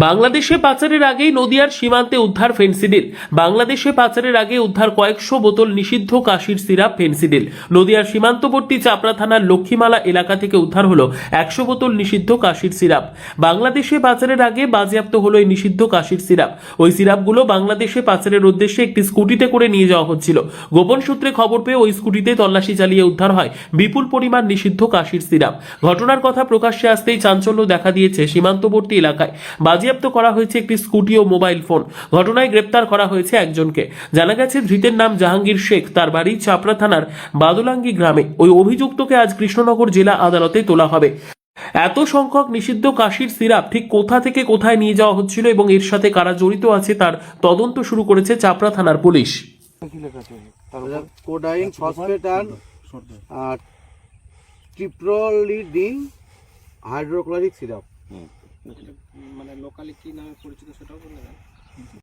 বাংলাদেশে পাচারের আগেই নদিয়ার সীমান্তে উদ্ধার ফেন্সিডিল। বাংলাদেশে পাচারের আগে উদ্ধার কয়েকশো বোতল নিষিদ্ধ কাশির সিরাপ ফেন্সিডিল। নদিয়ার সীমান্তবর্তী চাপড়া থানার লক্ষ্মীমালা এলাকা থেকে উদ্ধার হলো 100 বোতল নিষিদ্ধ কাশির সিরাপ। বাংলাদেশে পাচারের আগে বাজেয়াপ্ত হলো এই নিষিদ্ধ কাশির সিরাপ। ওই সিরাপগুলো বাংলাদেশে পাচারের উদ্দেশ্যে একটি স্কুটিতে করে নিয়ে যাওয়া হচ্ছিল। গোপন সূত্রে খবর পেয়ে ওই স্কুটিতে তল্লাশি চালিয়ে উদ্ধার হয় বিপুল পরিমাণ নিষিদ্ধ কাশির সিরাপ। ঘটনার কথা প্রকাশ্যে আসতেই চাঞ্চল্য দেখা দিয়েছে সীমান্তবর্তী এলাকায়। বাজেয়াপ্ত করা হয়েছে একটি স্কুটি ও মোবাইল ফোন। ঘটনায় গ্রেপ্তার করা হয়েছে একজনকে। জানা গেছে ধৃতের নাম জাহাঙ্গীর শেখ, তার বাড়ি চাপড়া থানার বাদলাঙ্গি গ্রামে। ওই অভিযুক্তকে আজ কৃষ্ণনগর জেলা আদালতে তোলা হবে। এত সংখ্যক নিষিদ্ধ কাশির সিরাপ ঠিক কোথা থেকে কোথায় নিয়ে যাওয়া হচ্ছিল এবং এর সাথে কারা জড়িত আছে তার তদন্ত শুরু করেছে চাপড়া থানার পুলিশ। কোডাইন ফসফেট আর ট্রিপ্রোলিডিন হাইড্রোক্লোরিক সিরাপ। মানে লোকালি কি নামে পরিচিত সেটাও বলে দেন।